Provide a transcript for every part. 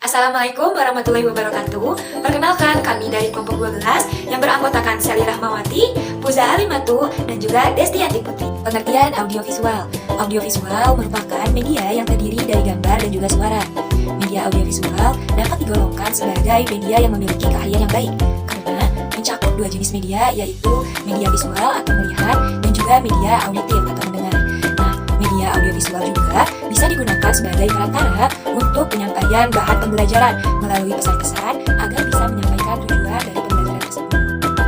Assalamualaikum warahmatullahi wabarakatuh. Perkenalkan, kami dari kelompok 12 yang beranggotakan Sally Rahmawati, Puza Halimatu, dan juga Destianti Putri. Pengertian audiovisual. Audiovisual merupakan media yang terdiri dari gambar dan juga suara. Media audiovisual dapat digolongkan sebagai media yang memiliki keahlian yang baik karena mencakup dua jenis media, yaitu media visual atau melihat dan juga media auditif atau mendengar. Nah, media audiovisual juga bisa digunakan sebagai perantara untuk penyampaian bahan pembelajaran melalui pesan-pesan agar bisa menyampaikan tujuan dari pembelajaran tersebut.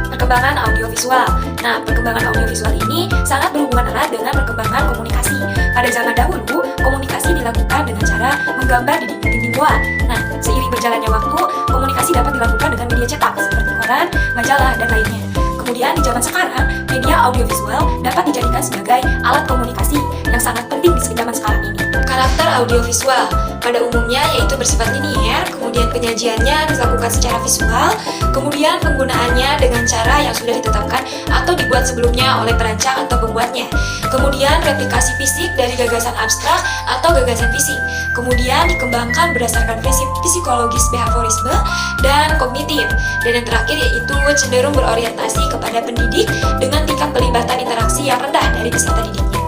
Perkembangan audiovisual. Nah, perkembangan audiovisual ini sangat berhubungan erat dengan perkembangan komunikasi. Pada zaman dahulu, komunikasi dilakukan dengan cara menggambar di dinding goa. Nah, seiring berjalannya waktu, komunikasi dapat dilakukan dengan media cetak seperti koran, majalah, dan lainnya. Kemudian di zaman sekarang, media audiovisual dapat dijadikan sebagai alat komunikasi yang sangat penting di zaman sekarang ini. Karakter audiovisual pada umumnya yaitu bersifat linier, kemudian penyajiannya dilakukan secara visual, kemudian penggunaannya dengan cara yang sudah ditetapkan atau dibuat sebelumnya oleh perancang atau pembuatnya. Kemudian replikasi fisik dari gagasan abstrak atau gagasan fisik. Kemudian dikembangkan berdasarkan prinsip psikologis behaviorisme dan kognitif. Dan yang terakhir yaitu cenderung berorientasi kepada pendidik dengan tingkat pelibatan interaksi yang rendah dari peserta didiknya.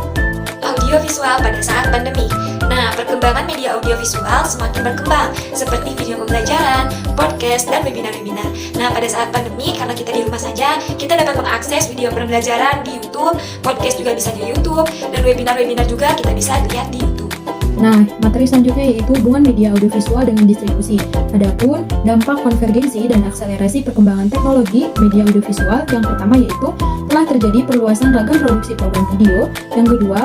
Audiovisual pada saat pandemi. Nah, perkembangan media audiovisual semakin berkembang seperti video pembelajaran, podcast, dan webinar-webinar. Nah, pada saat pandemi, karena kita di rumah saja, kita dapat mengakses video pembelajaran di YouTube, podcast juga bisa di YouTube, dan webinar-webinar juga kita bisa lihat di YouTube. Nah, materi selanjutnya yaitu hubungan media audiovisual dengan distribusi. Adapun dampak konvergensi dan akselerasi perkembangan teknologi media audiovisual, yang pertama yaitu telah terjadi perluasan ragam produksi program video. Yang kedua,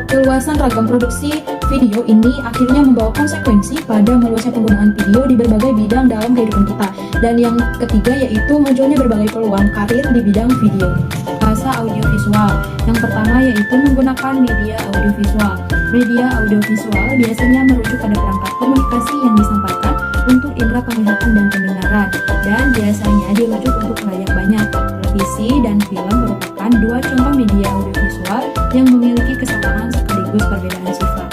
perluasan ragam produksi video ini akhirnya membawa konsekuensi pada meluasnya penggunaan video di berbagai bidang dalam kehidupan kita. Dan yang ketiga yaitu munculnya berbagai peluang karir di bidang video. Bahasa audiovisual. Yang pertama yaitu menggunakan media audiovisual. Media audiovisual biasanya merujuk pada perangkat komunikasi yang disampaikan untuk indera penglihatan dan pendengaran, dan biasanya dirujuk untuk layak banyak. Televisi dan film merupakan dua contoh media audiovisual yang memiliki kesamaan sekaligus perbedaan sifat.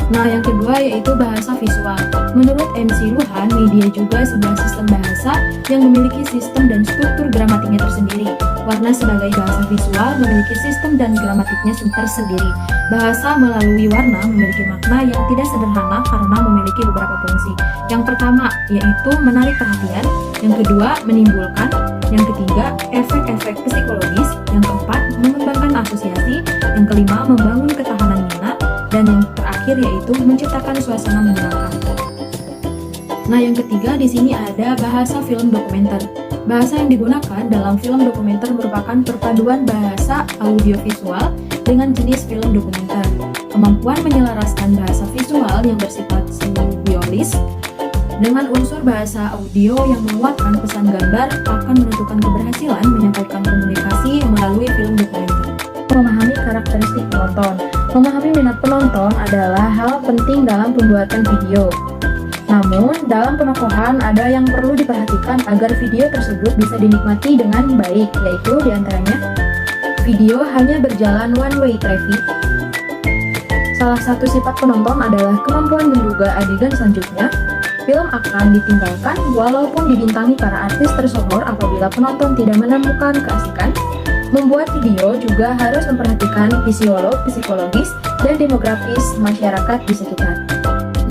Nah, yang kedua yaitu bahasa visual. Menurut MC Ruhan, media juga sebuah sistem bahasa yang memiliki sistem dan struktur gramatiknya tersendiri. Warna sebagai bahasa visual memiliki sistem dan gramatiknya tersendiri. Bahasa melalui warna memiliki makna yang tidak sederhana karena memiliki beberapa fungsi. Yang pertama yaitu menarik perhatian, yang kedua menimbulkan, yang ketiga efek-efek psikologis, yang keempat mengembangkan asosiasi, yang kelima membangun ketahanan minat, dan yang terakhir yaitu menciptakan suasana menyenangkan. Nah, yang ketiga di sini ada bahasa film dokumenter. Bahasa yang digunakan dalam film dokumenter merupakan perpaduan bahasa audiovisual dengan jenis film dokumenter. Kemampuan menyelaraskan bahasa visual yang bersifat simbiolis dengan unsur bahasa audio yang menguatkan pesan gambar akan menentukan keberhasilan menyampaikan komunikasi melalui film dokumenter. Memahami karakteristik penonton. Memahami minat penonton adalah hal penting dalam pembuatan video. Namun, dalam penokohan ada yang perlu diperhatikan agar video tersebut bisa dinikmati dengan baik, yaitu diantaranya video hanya berjalan one-way traffic. Salah satu sifat penonton adalah kemampuan menduga adegan selanjutnya. Film akan ditinggalkan walaupun dibintangi para artis tersohor apabila penonton tidak menemukan keasikan. Membuat video juga harus memperhatikan fisiolog, psikologis, dan demografis masyarakat di sekitar.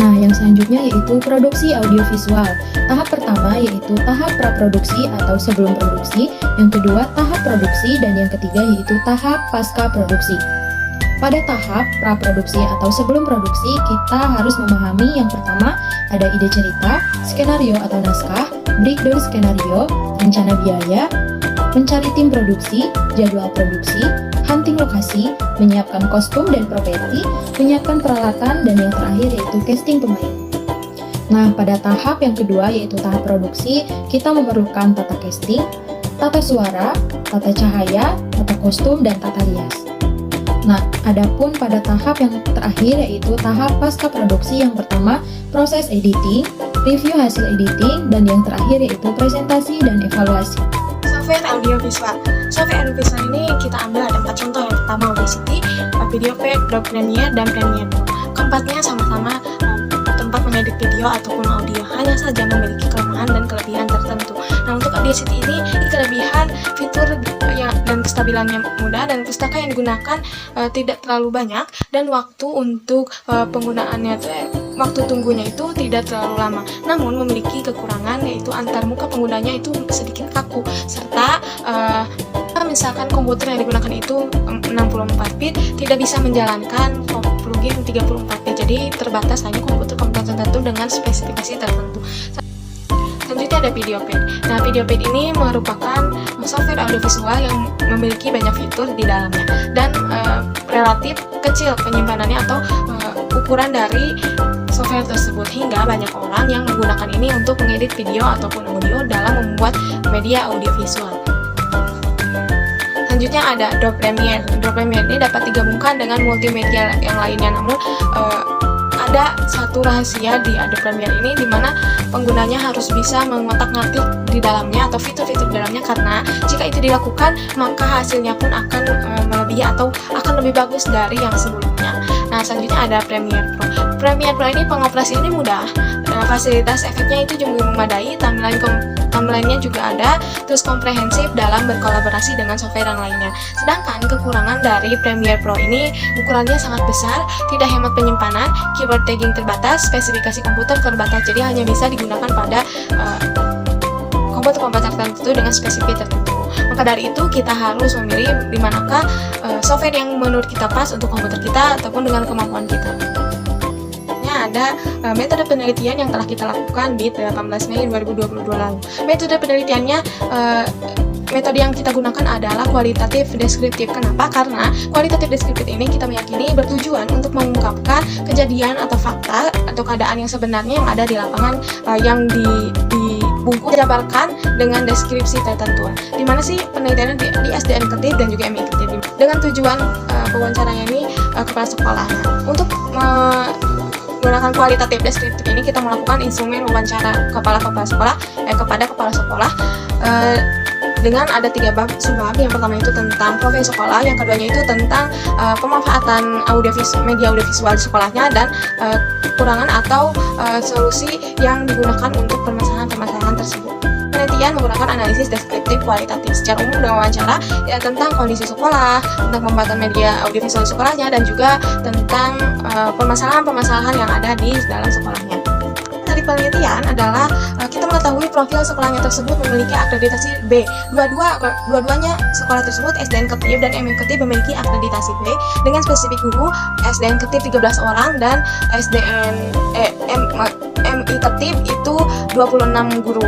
Nah, yang selanjutnya yaitu produksi audiovisual. Tahap pertama yaitu tahap praproduksi atau sebelum produksi, yang kedua tahap produksi, dan yang ketiga yaitu tahap pasca produksi. Pada tahap praproduksi atau sebelum produksi, kita harus memahami yang pertama ada ide cerita, skenario atau naskah, breakdown skenario, rencana biaya, mencari tim produksi, jadwal produksi, hunting lokasi, menyiapkan kostum dan propeti, menyiapkan peralatan, dan yang terakhir yaitu casting pemain. Nah, pada tahap yang kedua yaitu tahap produksi, kita memerlukan tata casting, tata suara, tata cahaya, tata kostum, dan tata rias. Nah, adapun pada tahap yang terakhir yaitu tahap pasca produksi, yang pertama proses editing, review hasil editing, dan yang terakhir yaitu presentasi dan evaluasi. Software audiovisual. Software audiovisual ini kita ambil ada 4 contoh. Yang pertama Audacity, Video Pack, Adobe Premiere, dan Premiere Pro. Keempatnya sama-sama tempat mengedit video ataupun audio, hanya saja memiliki kelemahan dan kelebihan tertentu. Nah, untuk Audacity ini kelebihan fitur dan kestabilannya mudah, dan pustaka yang digunakan tidak terlalu banyak, dan waktu untuk penggunaannya waktu tunggunya itu tidak terlalu lama. Namun memiliki kekurangan, yaitu antar muka penggunanya itu sedikit kaku, serta misalkan komputer yang digunakan itu 64 bit tidak bisa menjalankan plugin 34 bit, jadi terbatas hanya komputer tertentu dengan spesifikasi tertentu. Selanjutnya ada VideoPad. Nah, VideoPad ini merupakan software audiovisual yang memiliki banyak fitur di dalamnya, dan relatif kecil penyimpanannya atau ukuran dari software tersebut, hingga banyak orang yang menggunakan ini untuk mengedit video ataupun audio dalam membuat media audiovisual. Selanjutnya ada Adobe Premiere. Adobe Premiere ini dapat digabungkan dengan multimedia yang lainnya, namun ada satu rahasia di Adobe Premiere ini, di mana penggunanya harus bisa mengotak-ngatik di dalamnya atau fitur-fitur di dalamnya, karena jika itu dilakukan maka hasilnya pun akan melebihi atau akan lebih bagus dari yang sebelumnya. Nah, selanjutnya ada Premiere Pro. Premiere Pro ini pengoperasiannya mudah, fasilitas efeknya itu juga memadai, timeline-nya juga ada, terus komprehensif dalam berkolaborasi dengan software yang lainnya. Sedangkan kekurangan dari Premiere Pro ini ukurannya sangat besar, tidak hemat penyimpanan, keyboard tagging terbatas, spesifikasi komputer terbatas, jadi hanya bisa digunakan pada komputer-komputer tertentu dengan spesifik tertentu. Maka dari itu kita harus memilih di manakah software yang menurut kita pas untuk komputer kita ataupun dengan kemampuan kita. Ada metode penelitian yang telah kita lakukan di 18 Mei 2022 lalu. Metode penelitiannya, metode yang kita gunakan adalah kualitatif deskriptif. Kenapa? Karena kualitatif deskriptif ini kita meyakini bertujuan untuk mengungkapkan kejadian atau fakta atau keadaan yang sebenarnya yang ada di lapangan, yang dibungkus dijabarkan dengan deskripsi tertentu. Di mana sih penelitiannya di SDN Ketip dan juga MI Ketip. Dengan tujuan wawancaranya ini kepala sekolah. Untuk menggunakan kualitatif deskriptif ini kita melakukan instrumen wawancara kepada kepala sekolah dengan ada 3 bab subbab. Yang pertama itu tentang profil sekolah, yang keduanya itu tentang pemanfaatan media audiovisual di sekolahnya, dan kekurangan atau solusi yang digunakan untuk permasalahan-permasalahan tersebut. Penelitian menggunakan analisis deskriptif kualitatif secara umum dengan wawancara tentang kondisi sekolah, tentang pembuatan media audiovisual di sekolahnya, dan juga tentang permasalahan-permasalahan yang ada di dalam sekolahnya. Dari penelitian adalah kita mengetahui profil sekolahnya tersebut memiliki akreditasi B. Dua-duanya sekolah tersebut, SDN Ketip dan MI Ketip, memiliki akreditasi B dengan spesifik guru. SDN Ketip 13 orang dan MI Ketip itu 26 guru.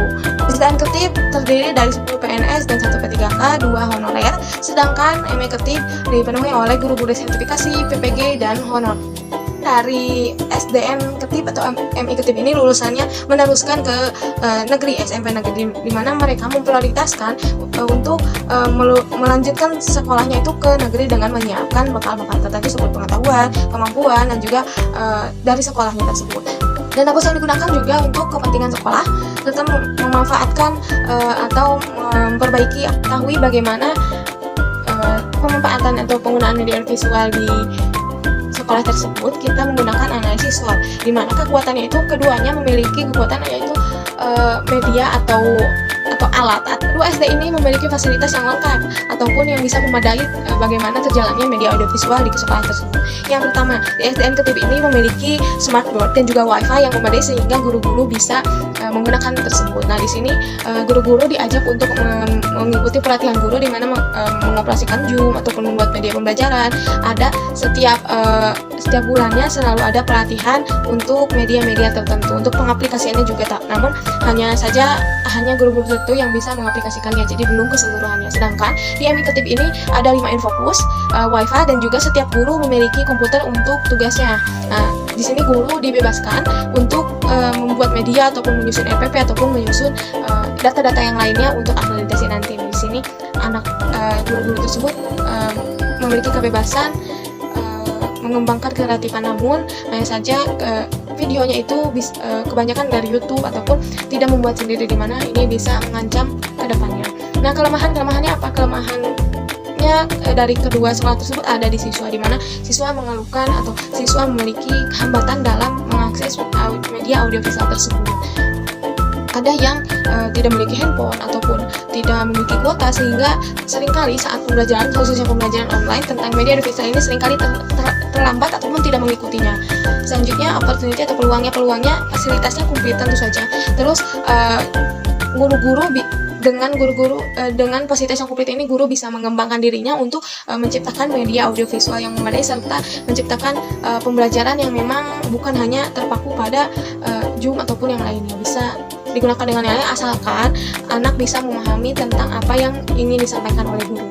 SDN Ketip terdiri dari 10 PNS dan 1 P3K, 2 honorer, sedangkan MI Ketip dipenuhi oleh guru-guru sertifikasi, PPG, dan honor. Dari SDN Ketip atau MI Ketip ini lulusannya meneruskan ke negeri, SMP negeri, di mana mereka memprioritaskan untuk melanjutkan sekolahnya itu ke negeri dengan menyiapkan bekal-bekal tertentu seperti pengetahuan, kemampuan, dan juga dari sekolahnya tersebut. Dan kampus yang digunakan juga untuk kepentingan sekolah, serta memanfaatkan atau memperbaiki, ketahui bagaimana pemanfaatan atau penggunaan media visual di sekolah tersebut. Kita menggunakan analisis SWOT, di mana kekuatannya itu keduanya memiliki kekuatan, yaitu media atau alat. Kedua SD ini memiliki fasilitas yang lengkap ataupun yang bisa memadai bagaimana terjalannya media audiovisual di sekolah tersebut. Yang pertama, di SDN Ketip ini memiliki smartboard dan juga wifi yang memadai sehingga guru-guru bisa menggunakan tersebut. Nah, di sini guru-guru diajak untuk mengikuti pelatihan guru, di mana mengoperasikan Zoom ataupun membuat media pembelajaran. Ada setiap bulannya selalu ada pelatihan untuk media-media tertentu. Untuk pengaplikasiannya juga tak, namun hanya guru-guru tertentu yang bisa mengaplikasikannya, jadi belum keseluruhannya. Sedangkan di MI Ketip ini ada 5 infokus, wifi, dan juga setiap guru memiliki komputer untuk tugasnya. Nah, di sini guru dibebaskan untuk membuat media ataupun menyusun RPP ataupun menyusun data-data yang lainnya untuk akreditasi nanti. Di sini anak guru-guru tersebut memiliki kebebasan mengembangkan kreatifan, namun hanya saja videonya itu kebanyakan dari YouTube ataupun tidak membuat sendiri, di mana ini bisa mengancam ke depannya. Nah, kelemahannya apa? Kelemahannya Masalahnya dari kedua sekolah tersebut ada di siswa, di mana siswa mengeluhkan atau siswa memiliki hambatan dalam mengakses media audiovisual tersebut. Ada yang tidak memiliki handphone ataupun tidak memiliki kuota, sehingga seringkali saat pembelajaran, khususnya pembelajaran online tentang media audiovisual ini seringkali terlambat ataupun tidak mengikutinya. Selanjutnya opportunity atau peluangnya fasilitasnya komplit tentu saja. Terus guru-guru dengan fasilitas yang komplit ini, guru bisa mengembangkan dirinya untuk menciptakan media audiovisual yang memadai serta menciptakan pembelajaran yang memang bukan hanya terpaku pada Zoom ataupun yang lainnya. Bisa digunakan dengan yang lain asalkan anak bisa memahami tentang apa yang ingin disampaikan oleh guru.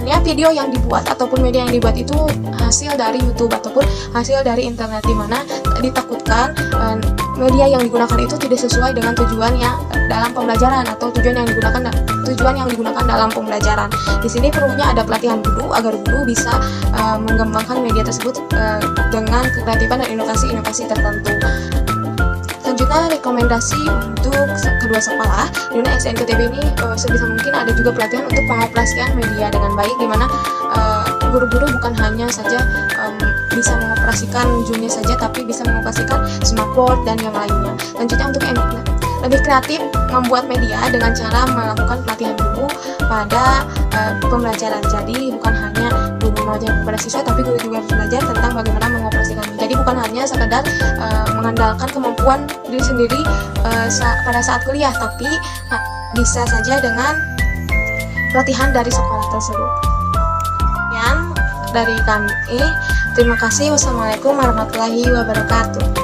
Ya, video yang dibuat ataupun media yang dibuat itu hasil dari YouTube ataupun hasil dari internet, di mana ditakutkan media yang digunakan itu tidak sesuai dengan tujuannya dalam pembelajaran atau tujuan yang digunakan dalam pembelajaran. Di sini perlunya ada pelatihan guru agar guru bisa mengembangkan media tersebut dengan kreatifan dan inovasi tertentu. Selanjutnya rekomendasi untuk kedua sekolah di mana SNKTB ini sebisa mungkin ada juga pelatihan untuk pengoperasian media dengan baik, di mana guru-guru bukan hanya saja bisa mengoperasikan Zoom-nya saja, tapi bisa mengoperasikan smartboard dan yang lainnya. Selanjutnya untuk lebih kreatif membuat media dengan cara melakukan pelatihan guru pada pembelajaran. Jadi bukan hanya guru mengajar kepada siswa, tapi guru juga harus belajar tentang bagaimana mengoperasikan. Jadi bukan hanya sekedar mengandalkan kemampuan diri sendiri pada saat kuliah, tapi bisa saja dengan pelatihan dari sekolah tersebut. Sekian dari kami. Terima kasih. Wassalamualaikum warahmatullahi wabarakatuh.